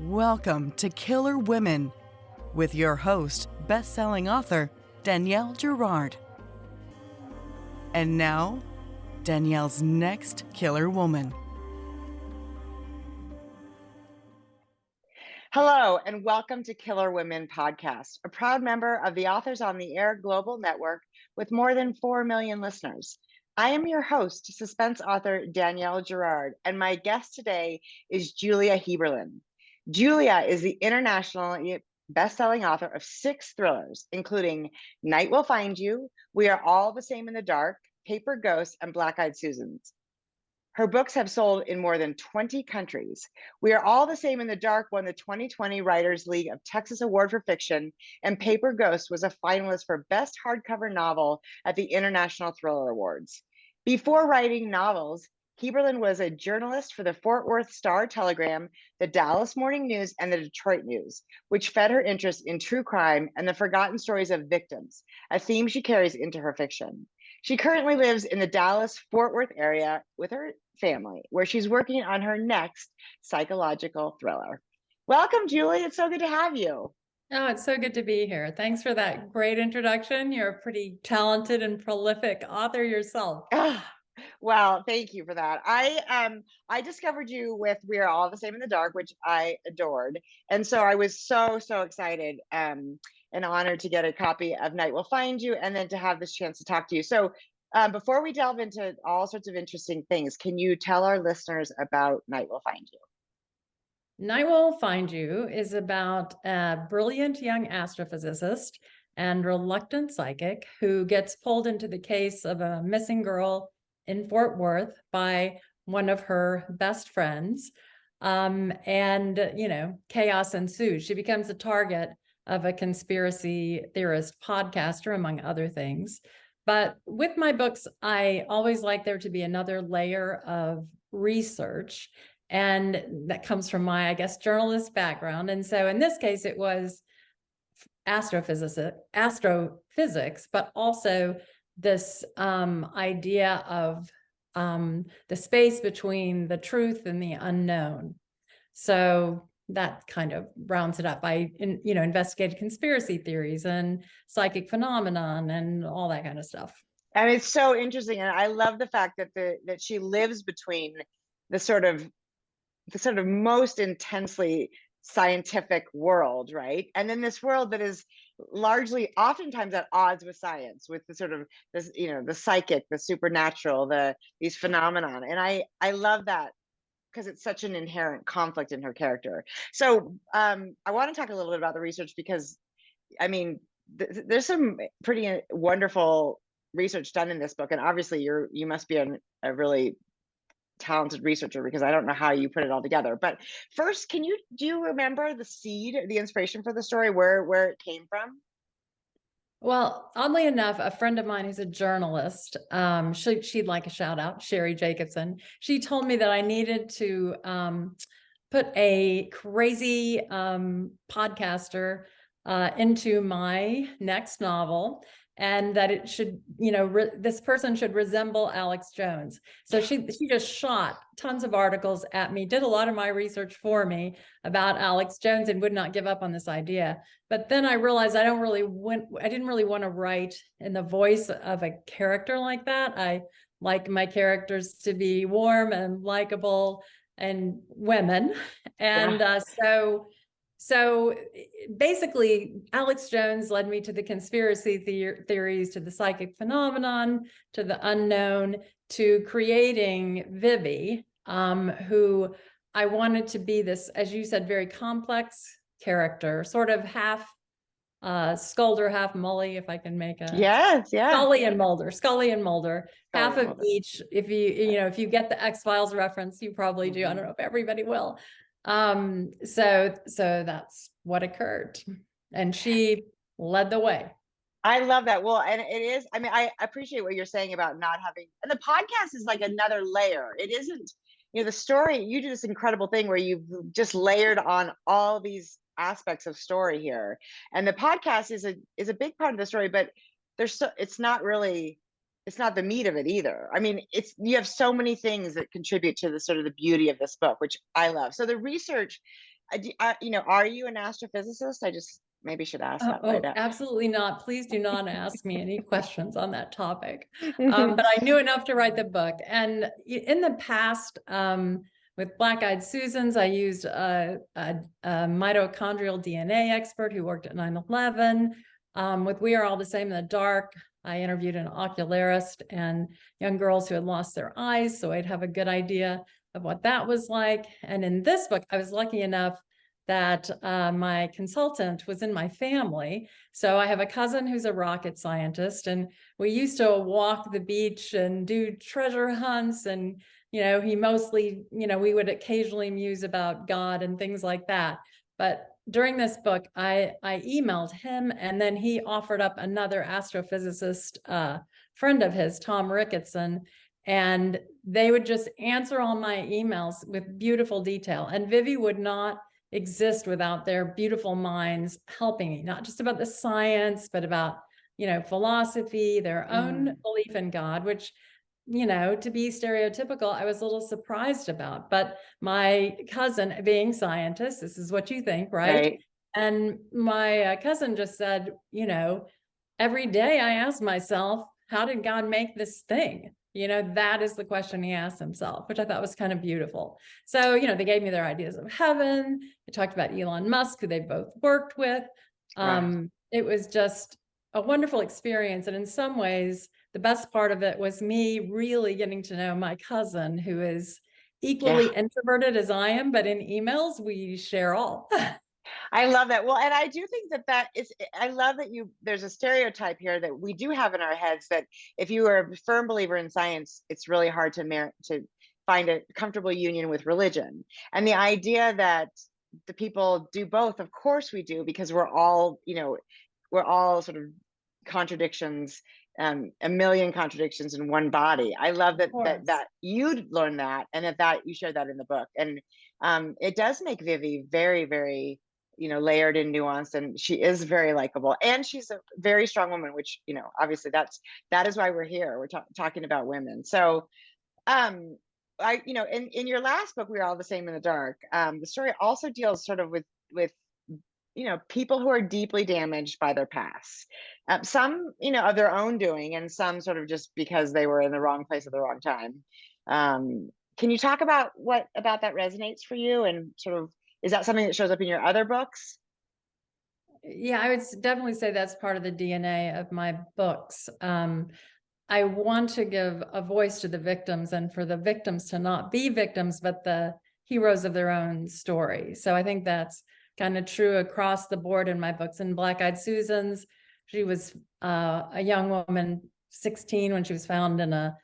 Welcome to Killer Women with your host, best-selling author Danielle Girard. And now, Danielle's next killer woman. Hello, and welcome to Killer Women Podcast, a proud member of the Authors on the Air Global Network with more than 4 million listeners. I am your host, suspense author Danielle Girard, and my guest today is Julia Heaberlin. Julia is the internationally best-selling author of 6 thrillers, including Night Will Find You, We Are All the Same in the Dark, Paper Ghosts, and Black-Eyed Susans. Her books have sold in more than 20 countries. We Are All the Same in the Dark won the 2020 Writers League of Texas Award for Fiction, and Paper Ghost was a finalist for Best Hardcover Novel at the International Thriller Awards. Before writing novels, Heaberlin was a journalist for the Fort Worth Star-Telegram, the Dallas Morning News, and the Detroit News, which fed her interest in true crime and the forgotten stories of victims, a theme she carries into her fiction. She currently lives in the Dallas-Fort Worth area with her family, where she's working on her next psychological thriller. Welcome, Julie. It's so good to have you. Oh, it's so good to be here. Thanks for that great introduction. You're a pretty talented and prolific author yourself. Well, thank you for that. I discovered you with We Are All the Same in the Dark, which I adored. And so I was so excited and honored to get a copy of Night Will Find You and then to have this chance to talk to you. So before we delve into all sorts of interesting things, can you tell our listeners about Night Will Find You? Night Will Find You is about a brilliant young astrophysicist and reluctant psychic who gets pulled into the case of a missing girl in Fort Worth by one of her best friends. Chaos ensues. She becomes a target of a conspiracy theorist podcaster, among other things. But with my books, I always like there to be another layer of research. And that comes from my, I guess, journalist background. And so in this case, it was astrophysics, but also this idea of the space between the truth and the unknown. So that kind of rounds it up. I investigated conspiracy theories and psychic phenomenon and all that kind of stuff. And it's so interesting. And I love the fact that that she lives between the sort of most intensely scientific world, right? And then this world that is largely oftentimes at odds with science, with the sort of this, the psychic, the supernatural, these phenomenon. And I love that because it's such an inherent conflict in her character. So I want to talk a little bit about the research because, I mean, there's some pretty wonderful research done in this book, and obviously you must be a really talented researcher because I don't know how you put it all together. But first, do you remember the inspiration for the story, where it came from? Well, oddly enough, a friend of mine who's a journalist, she'd like a shout out, Sherry Jacobson. She told me that I needed to put a crazy podcaster into my next novel, and that it should, this person should resemble Alex Jones. So she just shot tons of articles at me, did a lot of my research for me about Alex Jones, and would not give up on this idea. But then I realized I didn't really want to write in the voice of a character like that. I like my characters to be warm and likable and women. And so basically, Alex Jones led me to the conspiracy theories, to the psychic phenomenon, to the unknown, to creating Vivi, who I wanted to be this, as you said, very complex character, sort of half Sculder, half Mully, if I can make a Scully and Mulder, half of each. If you get the X-Files reference, you probably do. I don't know if everybody will. So that's what occurred, and she led the way. I love that. Well, and it is, I mean, I appreciate what you're saying about not having, and the podcast is like another layer. It isn't, the story, you do this incredible thing where you've just layered on all these aspects of story here. And the podcast is a big part of the story, but it's not the meat of it either. I mean, you have so many things that contribute to the sort of the beauty of this book, which I love. So the research, are you an astrophysicist? I just maybe should ask that right Oh, up. absolutely not. Please do not ask me any questions on that topic. But I knew enough to write the book. And in the past, with Black Eyed Susans, I used a mitochondrial DNA expert who worked at 9/11. With We Are All the Same in the Dark, I interviewed an ocularist and young girls who had lost their eyes, so I'd have a good idea of what that was like. And in this book, I was lucky enough that my consultant was in my family. So I have a cousin who's a rocket scientist, and we used to walk the beach and do treasure hunts. And, he mostly, we would occasionally muse about God and things like that. But during this book, I emailed him, and then he offered up another astrophysicist friend of his, Tom Ricketson, and they would just answer all my emails with beautiful detail. And Vivi would not exist without their beautiful minds helping me, not just about the science, but about, philosophy, their own belief in God, which, to be stereotypical, I was a little surprised about. But my cousin, being scientist, this is what you think, right? Right. And my cousin just said, every day I ask myself, how did God make this thing? That is the question he asked himself, which I thought was kind of beautiful. So, they gave me their ideas of heaven. They talked about Elon Musk, who they both worked with. Right. It was just a wonderful experience. And in some ways, the best part of it was me really getting to know my cousin, who is equally introverted as I am, but in emails, we share all. I love that. Well, and I do think I love that there's a stereotype here that we do have in our heads that if you are a firm believer in science, it's really hard to find a comfortable union with religion. And the idea that the people do both, of course we do, because we're all sort of contradictions, a million contradictions in one body. I love that you learned that, and that you shared that in the book. And it does make Vivi very, very, layered and nuanced, and she is very likable, and she's a very strong woman, which, obviously that is why we're here. We're talking about women. So in your last book, We Are All the Same in the Dark, the story also deals sort of with people who are deeply damaged by their past, some of their own doing, and some sort of just because they were in the wrong place at the wrong time. Can you talk about what about that resonates for you, and sort of, is that something that shows up in your other books? Yeah, I would definitely say that's part of the DNA of my books. I want to give a voice to the victims, and for the victims to not be victims, but the heroes of their own story. So I think that's kind of true across the board in my books. In Black Eyed Susans, she was a young woman, 16, when she was found in a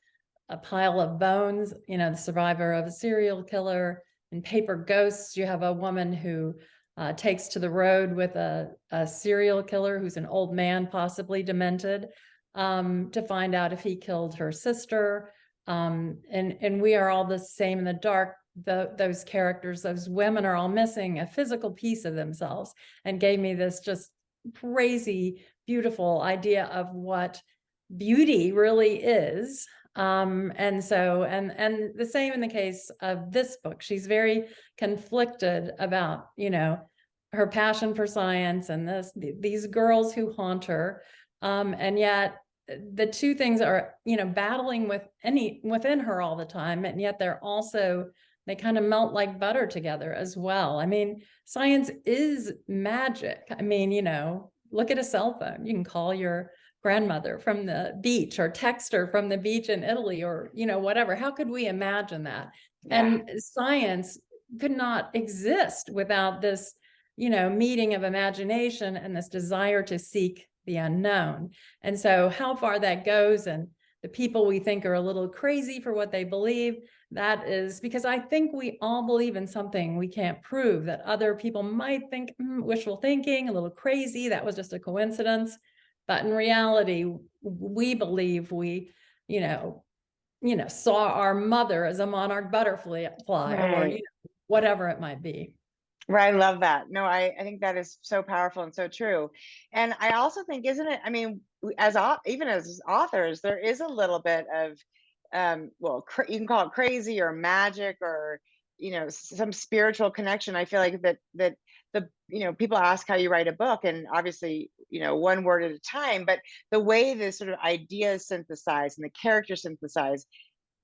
pile of bones, the survivor of a serial killer. In Paper Ghosts, you have a woman who takes to the road with a serial killer who's an old man, possibly demented, to find out if he killed her sister. And We Are All the Same in the Dark, those characters, those women are all missing a physical piece of themselves, and gave me this just crazy, beautiful idea of what beauty really is. And the same in the case of this book. She's very conflicted about, her passion for science and these girls who haunt her. And yet the two things are, battling within her all the time. And yet they kind of melt like butter together as well. I mean, science is magic. I mean, look at a cell phone. You can call your grandmother from the beach, or text her from the beach in Italy, or, whatever. How could we imagine that? Yeah. And science could not exist without this, meeting of imagination and this desire to seek the unknown. And so how far that goes, and the people we think are a little crazy for what they believe, that is because I think we all believe in something we can't prove, that other people might think wishful thinking, a little crazy, that was just a coincidence. But in reality, we believe we, saw our mother as a monarch butterfly, or whatever it might be. Right. I love that. No, I think that is so powerful and so true. And I also think, isn't it? I mean, even as authors, there is a little bit of, you can call it crazy or magic, or some spiritual connection. I feel like that the, people ask how you write a book, and obviously, one word at a time, but the way the sort of ideas synthesize and the characters synthesize,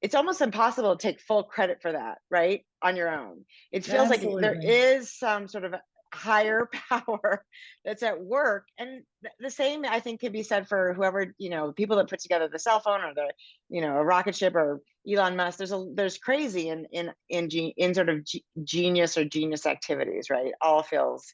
it's almost impossible to take full credit for that, right? On your own. It feels like there Absolutely. is some sort of higher power that's at work. And the same, I think, can be said for whoever, people that put together the cell phone or the, a rocket ship, or Elon Musk. There's crazy in sort of genius or genius activities, right? All feels,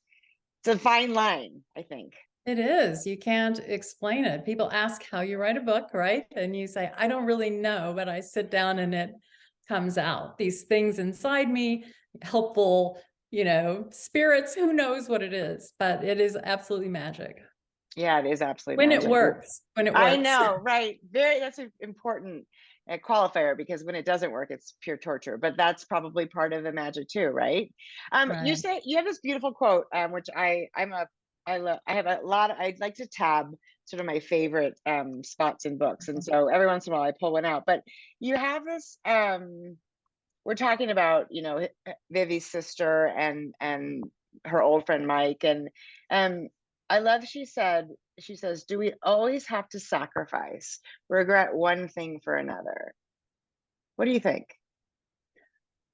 it's a fine line, I think. It is. You can't explain it. People ask how you write a book, right? And you say, I don't really know, but I sit down and it comes out. These things inside me, helpful, spirits, who knows what it is, but it is absolutely magic. Yeah, it is absolutely When magic. it works. When it works. I know, right? That's an important qualifier, because when it doesn't work, it's pure torture. But that's probably part of the magic too, right? You Right. say you have this beautiful quote, which I love. I have a lot. I'd like to tab sort of my favorite spots in books, and so every once in a while I pull one out. But you have this. We're talking about Vivi's sister and her old friend Mike, and I love. She says, "Do we always have to sacrifice, regret one thing for another?" What do you think?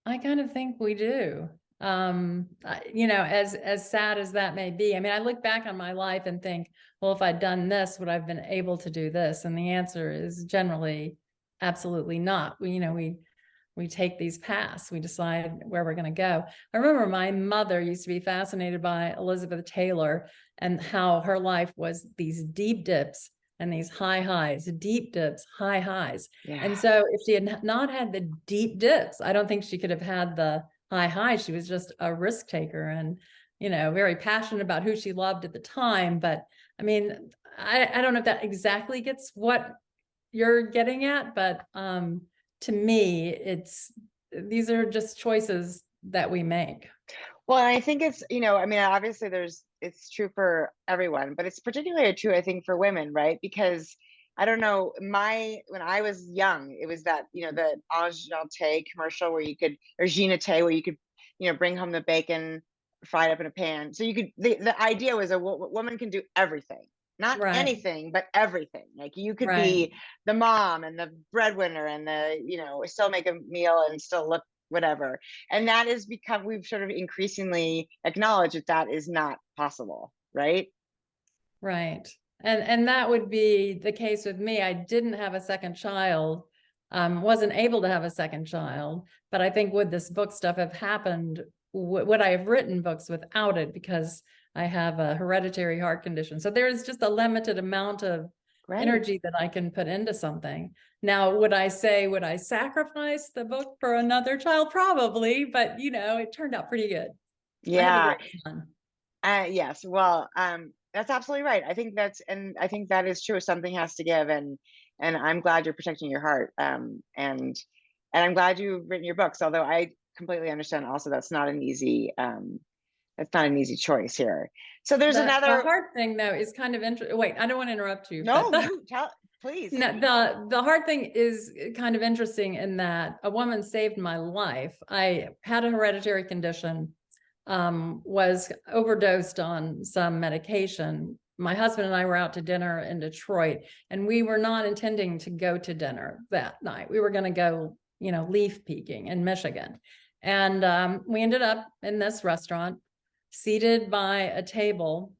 I kind of think we do. As sad as that may be, I mean, I look back on my life and think, well, if I'd done this, would I have been able to do this? And the answer is generally absolutely not. We take these paths, we decide where we're going to go. I remember my mother used to be fascinated by Elizabeth Taylor and how her life was these deep dips and these high highs, deep dips, high highs. Yeah. And so if she had not had the deep dips, I don't think she could have had the high highs. She was just a risk taker and, very passionate about who she loved at the time. But I mean, I don't know if that exactly gets what you're getting at, but to me, these are just choices that we make. Well, and I think it's, I mean, obviously it's true for everyone, but it's particularly true, I think, for women, right? Because I don't know, when I was young, it was that, the Angleterre commercial or Ginete, where you could, bring home the bacon fried up in a pan. So the idea was a woman can do everything. Not Right. anything, but everything. Like you could Right. be the mom and the breadwinner and still make a meal and still look whatever. And that is because we've sort of increasingly acknowledged that is not possible, right? Right. And that would be the case with me. I didn't have a second child, wasn't able to have a second child, but I think would this book stuff have happened, would I have written books without it, because I have a hereditary heart condition. So there's just a limited amount of energy that I can put into something. Now, would I sacrifice the book for another child? Probably, but it turned out pretty good. Yeah. Fun. Yes. Well, that's absolutely right. I think that is true. Something has to give, and I'm glad you're protecting your heart. And I'm glad you've written your books. Although I completely understand also that's not an easy choice here. So there's The another hard thing though is kind of interesting. Wait, I don't want to interrupt you. No, but you tell, please. No, the hard thing is kind of interesting in that a woman saved my life. I had a hereditary condition, was overdosed on some medication. My husband and I were out to dinner in Detroit, and we were not intending to go to dinner that night. We were going to go, leaf peeking in Michigan. And we ended up in this restaurant, seated by a table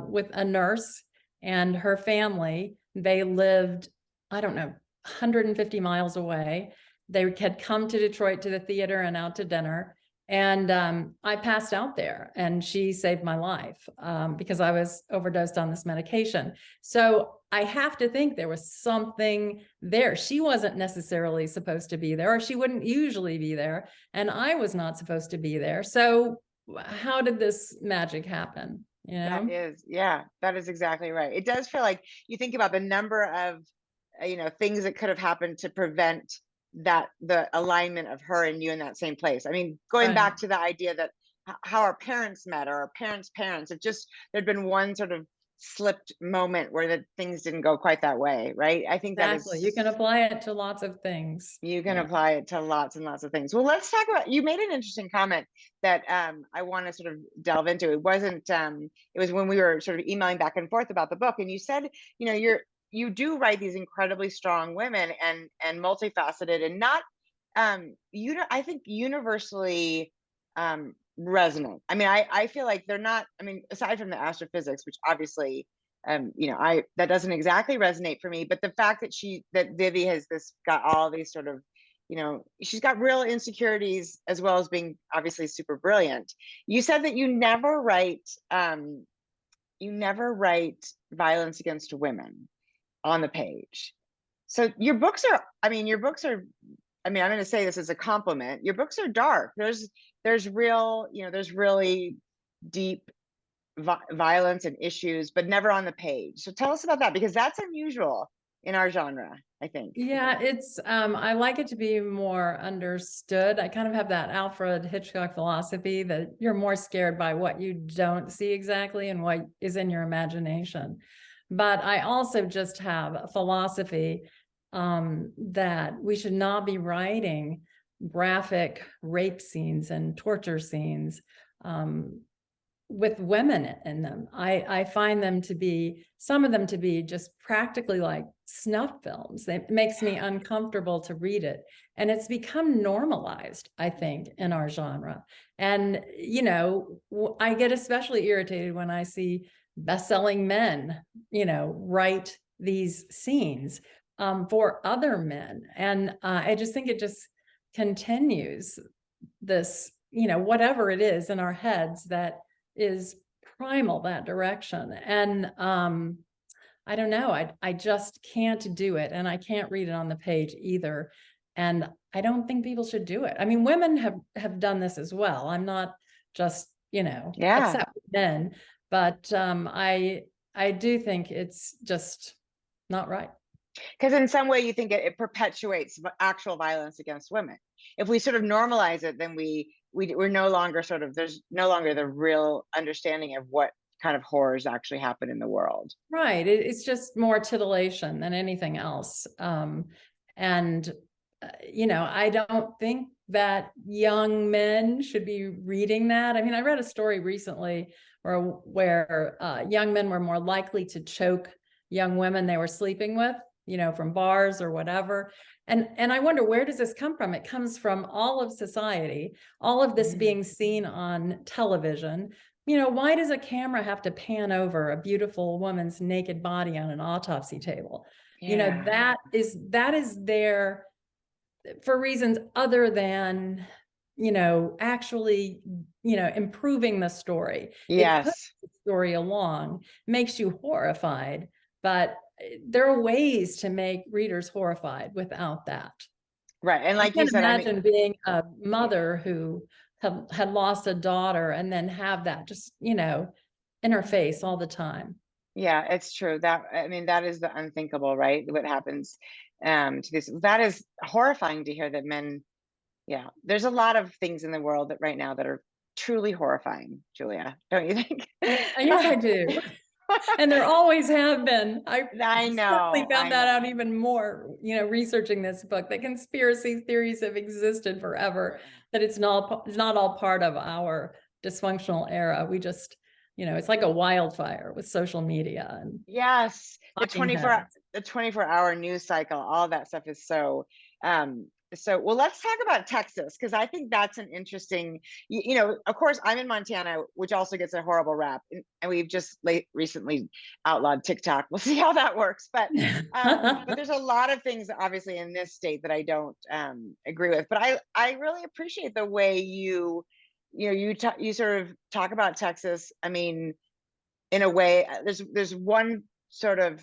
with a nurse and her family. They lived, I don't know, 150 miles away. They had come to Detroit to the theater and out to dinner. And I passed out there, and she saved my life because I was overdosed on this medication. So I have to think there was something there. She wasn't necessarily supposed to be there, or she wouldn't usually be there. And I was not supposed to be there. So how did this magic happen? That is exactly right. It does feel like you think about the number of, things that could have happened to prevent the alignment of her and you in that same place. I mean, going Right. back to the idea that how our parents met, or our parents' parents, there'd been one sort of slipped moment where the things didn't go quite that way, right? I think that Exactly. You can is, apply it to lots of things. you can Yeah. apply it to lots and lots of things. Well, let's talk about, you made an interesting comment that I want to sort of delve into. It wasn't, it was when we were sort of emailing back and forth about the book, and you said, you do write these incredibly strong women and multifaceted and not, I think universally resonant. I mean, I feel like they're not, I mean, aside from the astrophysics, which obviously, that doesn't exactly resonate for me, but the fact that Vivi has got all these sort of, she's got real insecurities as well as being obviously super brilliant. You said that you never write violence against women on the page. So your books are, I mean, I'm going to say this as a compliment. Your books are dark. There's real, there's really deep violence and issues, but never on the page. So tell us about that, because that's unusual in our genre, I think. Yeah, it's I like it to be more understood. I kind of have that Alfred Hitchcock philosophy that you're more scared by what you don't see exactly and what is in your imagination. But I also just have a philosophy that we should not be writing graphic rape scenes and torture scenes with women in them. I find some of them to be just practically like snuff films. It makes me uncomfortable to read it. And it's become normalized, I think, in our genre. And, I get especially irritated when I see best-selling men, write these scenes for other men. And I just think it just continues this, whatever it is in our heads that is primal that direction. And I don't know, I just can't do it, and I can't read it on the page either. And I don't think people should do it. I mean, women have done this as well. I'm not just, upset with men, but I do think it's just not right. Because in some way you think it perpetuates actual violence against women. If we sort of normalize it, then we're no longer there's no longer the real understanding of what kind of horrors actually happen in the world. Right. It's just more titillation than anything else. And, I don't think that young men should be reading that. I mean, I read a story recently where young men were more likely to choke young women they were sleeping with, from bars or whatever. And I wonder, where does this come from? It comes from all of society, all of this being seen on television. Why does a camera have to pan over a beautiful woman's naked body on an autopsy table? That is there for reasons other than, actually, improving the story. Yes. It puts the story along, makes you horrified, but there are ways to make readers horrified without that. Right. And like you said, imagine being a mother who had lost a daughter and then have that just, in her face all the time. Yeah, it's true. That is the unthinkable, right? What happens to this, that is horrifying to hear that men, there's a lot of things in the world that right now that are truly horrifying, Julia, don't you think? Yes, I do. And there always have been. I know. Found that out even more, researching this book. The conspiracy theories have existed forever, that it's not all part of our dysfunctional era. We just, it's like a wildfire with social media. And yes, the 24-hour news cycle, all that stuff is so well, let's talk about Texas, because I think that's an interesting, of course, I'm in Montana, which also gets a horrible rap, and we've just recently outlawed TikTok. We'll see how that works, but there's a lot of things obviously in this state that I don't agree with, but I really appreciate the way you sort of talk about Texas. I mean, in a way, there's one sort of,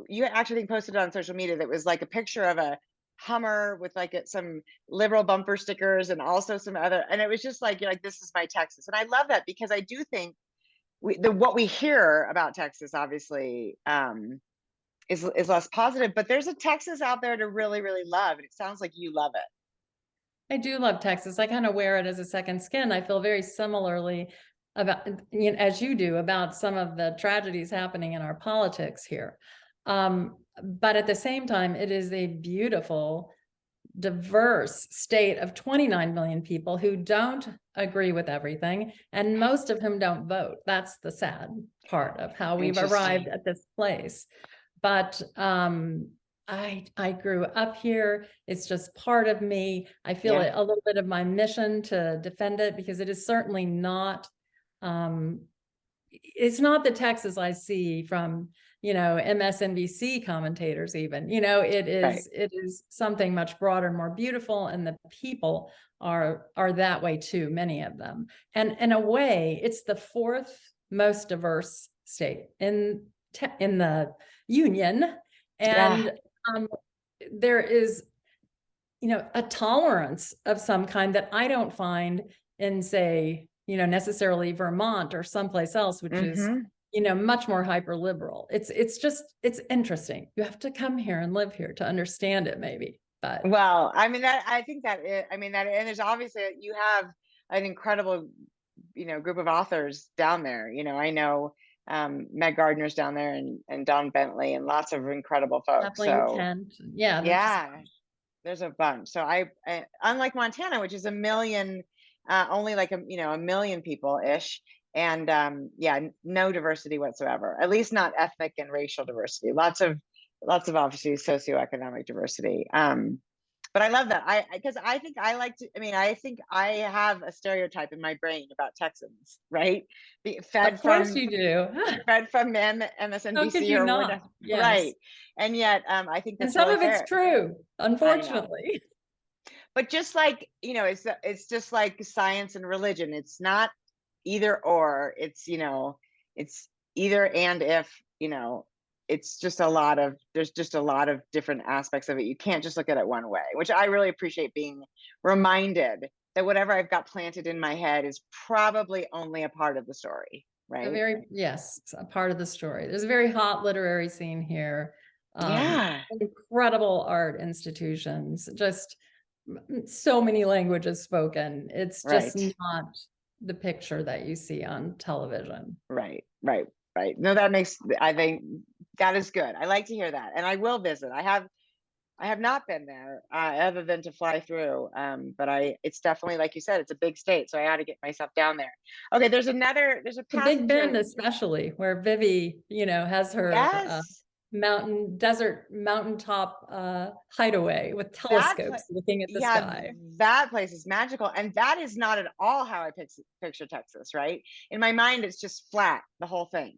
you actually posted it on social media that was like a picture of a Hummer with like some liberal bumper stickers and also some other, and it was just like, you're like, this is my Texas. And I love that, because I do think what we hear about Texas obviously is less positive, but there's a Texas out there to really, really love. And it sounds like you love it. I do love Texas. I kind of wear it as a second skin. I feel very similarly about, you know, as you do, about some of the tragedies happening in our politics here. But at the same time, it is a beautiful, diverse state of 29 million people who don't agree with everything, and most of whom don't vote. That's the sad part of how we've arrived at this place. But I grew up here. It's just part of me. I feel it a little bit of my mission to defend it, because it is certainly not, it's not the Texas I see from, you know, MSNBC commentators even, you know, it is something much broader and more beautiful, and the people are that way too, many of them. And in a way, it's the fourth most diverse state in the union. And there is, you know, a tolerance of some kind that I don't find in, say, you know, necessarily Vermont or someplace else, which is, you know, much more hyper liberal. It's interesting. You have to come here and live here to understand it, maybe. But well, I mean, I think that and there's obviously, you have an incredible, you know, group of authors down there. You know, I know Meg Gardner's down there, and Don Bentley, and lots of incredible folks. Kathleen Kent. Yeah. There's a bunch. So I unlike Montana, which is a million, only like a million people ish, and no diversity whatsoever, at least not ethnic and racial diversity. Lots of obviously socioeconomic diversity. But I love that. Because I think I like to, I think I have a stereotype in my brain about Texans, right? Of course you do. Fed from MSNBC or whatever. Yes. Right. And yet I think that's and some really of it's true, unfortunately. But just like, you know, it's just like science and religion. It's not either or. It's, you know, it's either and if, you know, it's just there's just a lot of different aspects of it. You can't just look at it one way, which I really appreciate being reminded that whatever I've got planted in my head is probably only a part of the story, right? A part of the story. There's a very hot literary scene here. Incredible art institutions, just so many languages spoken. It's just not the picture that you see on television. Right. No, I think that is good. I like to hear that, and I will visit. I have not been there other than to fly through. But it's definitely, like you said, it's a big state, so I ought to get myself down there. Okay, there's a Big Bend, especially where Vivi, you know, has her mountaintop hideaway with telescopes looking at the sky. That place is magical, and that is not at all how I picture Texas. Right, in my mind, it's just flat, the whole thing.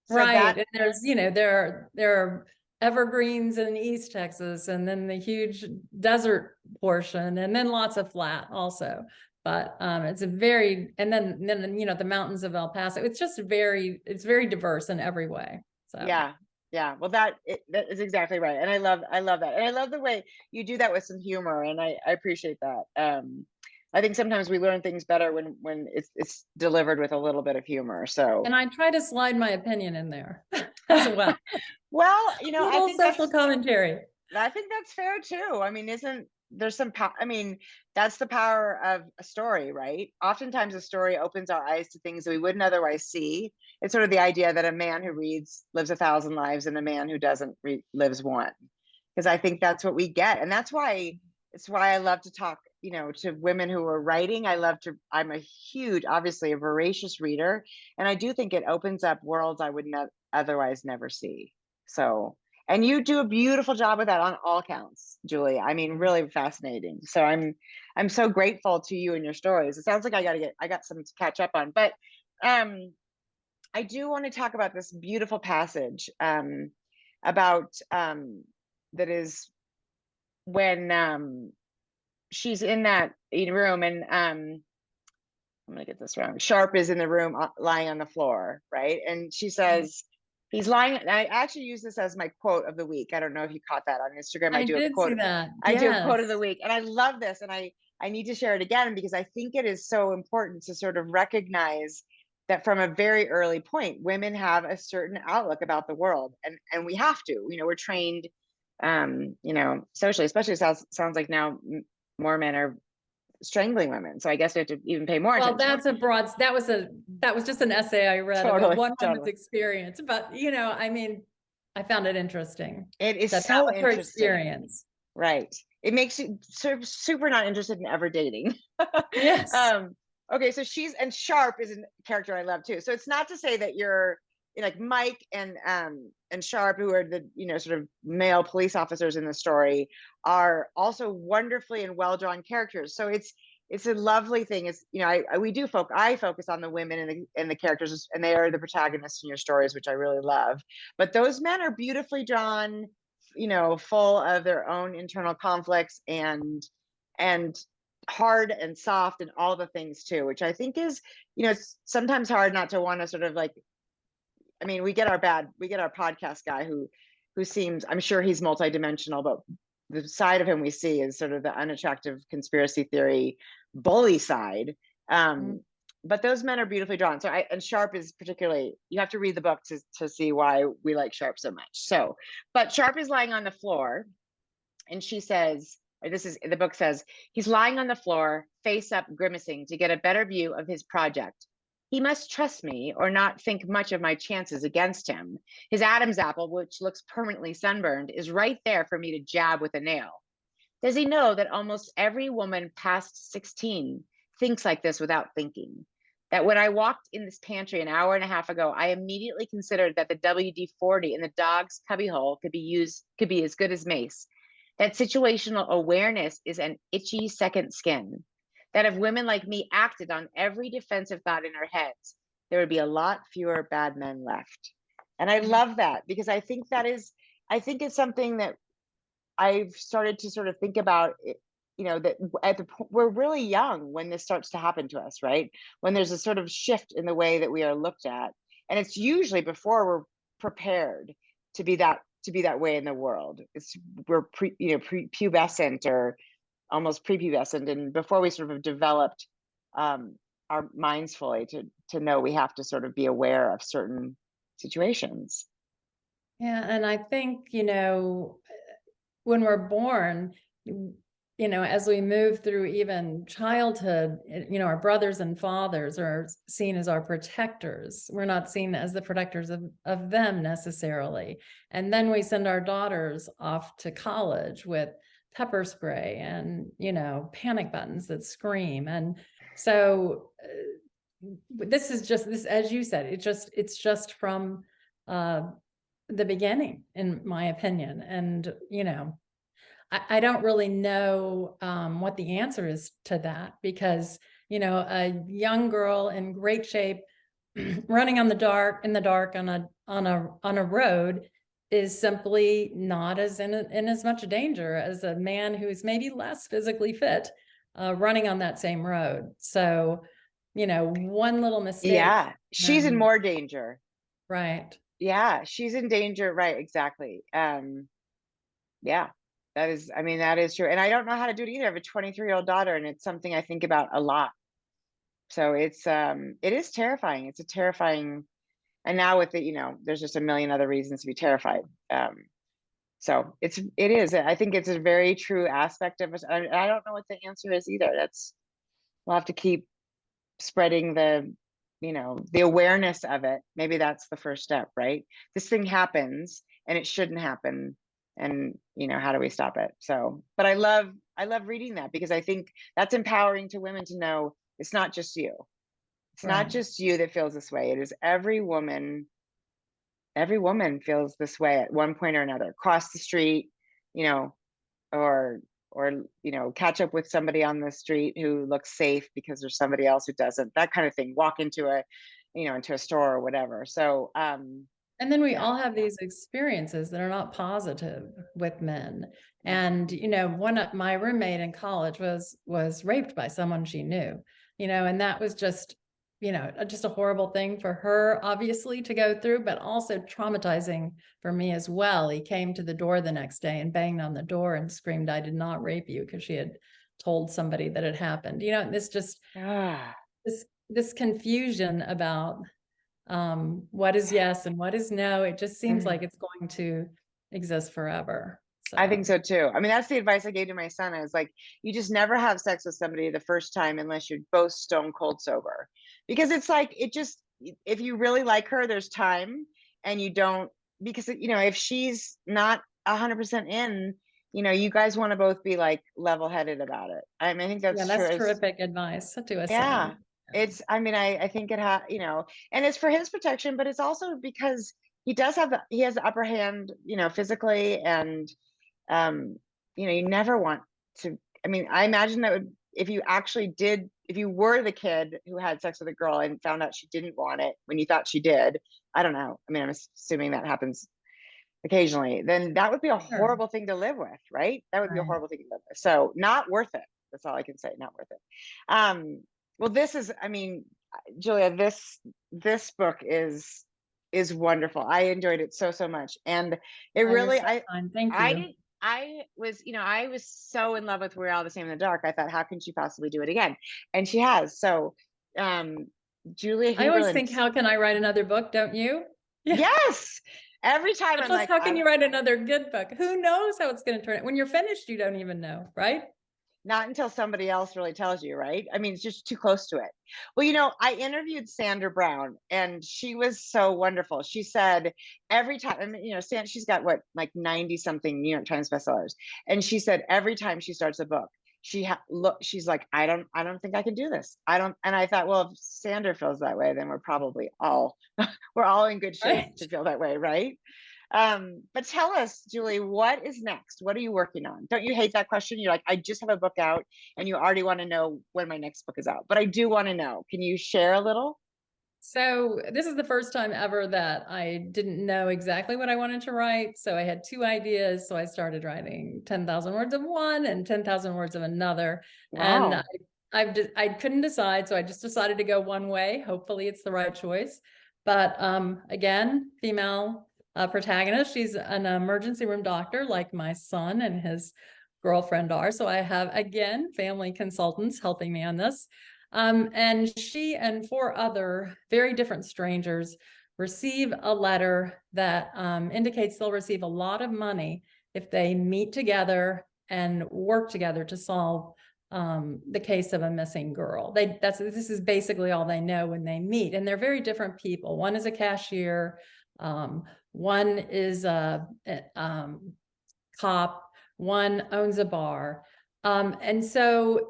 So and there's, you know, there are evergreens in East Texas, and then the huge desert portion, and then lots of flat also. But it's a very, and then you know, the mountains of El Paso. It's just it's very diverse in every way. So well, that is exactly right, and I love that, and I love the way you do that with some humor, and I appreciate that. I think sometimes we learn things better when it's delivered with a little bit of humor. So, and I try to slide my opinion in there as well. Well, you know, I think social commentary. I think that's fair too. I mean, there's some that's the power of a story, right? Oftentimes a story opens our eyes to things that we wouldn't otherwise see. It's sort of the idea that a man who reads lives 1,000 lives, and a man who doesn't read lives one. Because I think that's what we get, and that's why I love to talk, you know, to women who are writing. I'm a huge, obviously a voracious reader, and I do think it opens up worlds I would otherwise never see. So, and you do a beautiful job with that on all counts, Julia. I mean, really fascinating. So I'm so grateful to you and your stories. It sounds like I got some to catch up on, but I do want to talk about this beautiful passage about that is when she's in that room, and I'm gonna get this wrong. Sharp is in the room lying on the floor, right? And she says, he's lying. And I actually use this as my quote of the week. I don't know if you caught that on Instagram. I did see that. I do a quote of the week, and I love this, and I need to share it again, because I think it is so important to sort of recognize that from a very early point, women have a certain outlook about the world, and we have to. You know, we're trained, you know, socially, especially sounds like now more men are strangling women. So I guess we have to even pay more attention. Well, that was a that was just an essay I read Totally, about one woman's totally. experience. But, I mean, I found it interesting It is that so was her interesting. experience. Right. It makes you super not interested in ever dating. Yes. Okay, so Sharp is a character I love too. So it's not to say that you're like Mike and Sharp, who are the sort of male police officers in the story, are also wonderfully and well drawn characters. So it's a lovely thing. It's I focus on the women and the characters, and they are the protagonists in your stories, which I really love. But those men are beautifully drawn, full of their own internal conflicts and hard and soft and all the things too, which I think is, it's sometimes hard not to want to sort of like, I mean, we get our podcast guy who seems, I'm sure he's multidimensional, but the side of him we see is sort of the unattractive conspiracy theory bully side. But those men are beautifully drawn. So and Sharp is particularly, you have to read the book to see why we like Sharp so much. So, but Sharp is lying on the floor, and she says, the book says, he's lying on the floor, face up, grimacing to get a better view of his project. He must trust me or not think much of my chances against him. His Adam's apple, which looks permanently sunburned, is right there for me to jab with a nail. Does he know that almost every woman past 16 thinks like this without thinking? That when I walked in this pantry an hour and a half ago, I immediately considered that the WD-40 in the dog's cubbyhole could be as good as mace. That situational awareness is an itchy second skin. That if women like me acted on every defensive thought in our heads, there would be a lot fewer bad men left. And I love that, because I think it's something that I've started to sort of think about, that we're really young when this starts to happen to us, right? When there's a sort of shift in the way that we are looked at. And it's usually before we're prepared to be that way in the world. We're pubescent or almost prepubescent, and before we sort of developed our minds fully to know we have to sort of be aware of certain situations. Yeah, and I think, when we're born, as we move through even childhood, our brothers and fathers are seen as our protectors. We're not seen as the protectors of them necessarily. And then we send our daughters off to college with pepper spray and, panic buttons that scream. And so this is just this, as you said, it's just from the beginning, in my opinion. And, I don't really know what the answer is to that, because, a young girl in great shape running in the dark on a road is simply not in as much danger as a man who is maybe less physically fit running on that same road. So, one little mistake. Yeah, she's in more danger. Right. Yeah, she's in danger. Right, exactly. Yeah, that is true. And I don't know how to do it either. I have a 23-year-old daughter, and it's something I think about a lot. So it is terrifying. It's a terrifying, and now with there's just a million other reasons to be terrified. So it is. I think it's a very true aspect of us. I don't know what the answer is either. We'll have to keep spreading the awareness of it. Maybe that's the first step, right? This thing happens and it shouldn't happen. And how do we stop it? So, but I love reading that, because I think that's empowering to women to know it's not just you. It's not just you that feels this way. It is every woman. Every woman feels this way at one point or another. Cross the street, or catch up with somebody on the street who looks safe because there's somebody else who doesn't. That kind of thing. Walk into a store or whatever. So and then we all have these experiences that are not positive with men. And, one of my roommate in college was raped by someone she knew, and that was just a horrible thing for her, obviously, to go through, but also traumatizing for me as well. He came to the door the next day and banged on the door and screamed, "I did not rape you," because she had told somebody that it happened. This just this confusion about what is yes and what is no. It just seems like it's going to exist forever. So. I think so too. I mean, that's the advice I gave to my son. I was like, you just never have sex with somebody the first time unless you're both stone cold sober. because it's like, it just, if you really like her, there's time, and you don't, because, if she's not 100% in, you guys want to both be like level-headed about it. I mean, I think Yeah, that's true. that's terrific advice to a Yeah, son. I think and it's for his protection, but it's also because he has the upper hand, physically, and um, you never want to. I mean, I imagine that would, if you were the kid who had sex with a girl and found out she didn't want it when you thought she did, I don't know. I mean, I'm assuming that happens occasionally, then that would be a Sure. horrible thing to live with, right? That would be a Right. horrible thing to live with. So not worth it. That's all I can say. Not worth it. Well, this is, I mean, Julia, this book is wonderful. I enjoyed it so much, and it Oh, you're really, so kind. Thank I you. did. I was so in love with We're All the Same in the Dark. I thought, how can she possibly do it again? And she has. So, um, Julia I always Heaberlin. think, how can I write another book? Don't you? Yeah. Yes. Every time But I'm plus, like, how can you write another good book? Who knows how it's going to turn out? When you're finished, you don't even know, right? not until somebody else really tells you, right? I mean, it's just too close to it. Well, I interviewed Sandra Brown, and she was so wonderful. She said every time, I mean, she's got what, like 90 something New York Times bestsellers. And she said every time she starts a book, she's like, I don't think I can do this. I don't. And I thought, well, if Sandra feels that way, then we're probably all, we're all in good shape Right. to feel that way, right? But tell us, Julie, what is next? What are you working on? Don't you hate that question? You're like, I just have a book out, and you already want to know when my next book is out. But I do want to know. Can you share a little? So this is the first time ever that I didn't know exactly what I wanted to write. So I had two ideas. So I started writing 10,000 words of one and 10,000 words of another. And Wow. I couldn't decide. So I just decided to go one way. Hopefully it's the right choice. But again, female protagonist. She's an emergency room doctor like my son and his girlfriend are. So I have, again, family consultants helping me on this. And she and four other very different strangers receive a letter that indicates they'll receive a lot of money if they meet together and work together to solve the case of a missing girl. This is basically all they know when they meet, and they're very different people. One is a cashier, one is a cop, one owns a bar, and so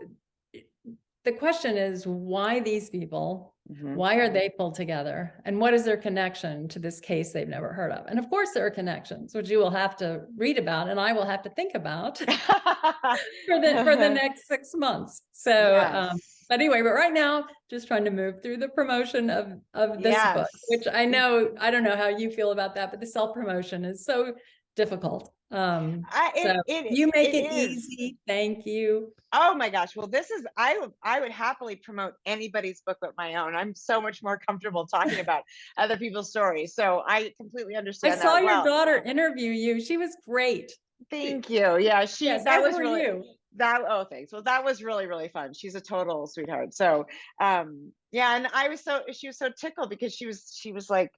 the question is, why these people? Mhm. Why are they pulled together? And what is their connection to this case they've never heard of? And of course, there are connections, which you will have to read about and I will have to think about for the next 6 months. So, Yes. but anyway, but right now, just trying to move through the promotion of this book, Yes. which I know, I don't know how you feel about that, but the self-promotion is so difficult. So you make It it is. easy. Thank you. Oh my gosh. Well, I would happily promote anybody's book but my own. I'm so much more comfortable talking about other people's stories. So I completely I understand saw that. your Well, daughter interview you. She was great. thank you. Yeah, Yes, that as was were really you. that oh thanks. Well, that was really, really fun. She's a total sweetheart. So yeah, and she was so tickled because she was like,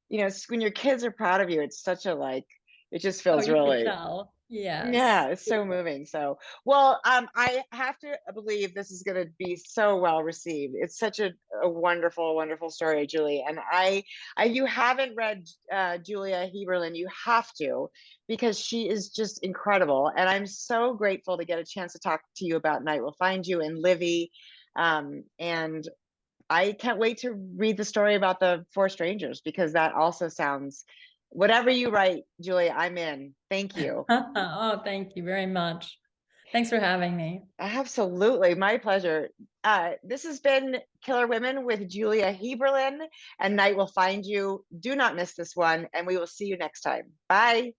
when your kids are proud of you, it's such a like, it just Oh, feels you could really. tell. Yes. Yeah, it's so moving. So, well, I have to believe this is going to be so well received. It's such a wonderful, wonderful story, Julie. And you haven't read Julia Heaberlin, you have to, because she is just incredible. And I'm so grateful to get a chance to talk to you about Night Will Find You and Livy. And I can't wait to read the story about the four strangers, because that also sounds, whatever you write, Julie, I'm in. Thank you. Oh, thank you very much. Thanks for having me. Absolutely. My pleasure. This has been Killer Women with Julia Heaberlin, and Night Will Find You. Do not miss this one, and we will see you next time. Bye.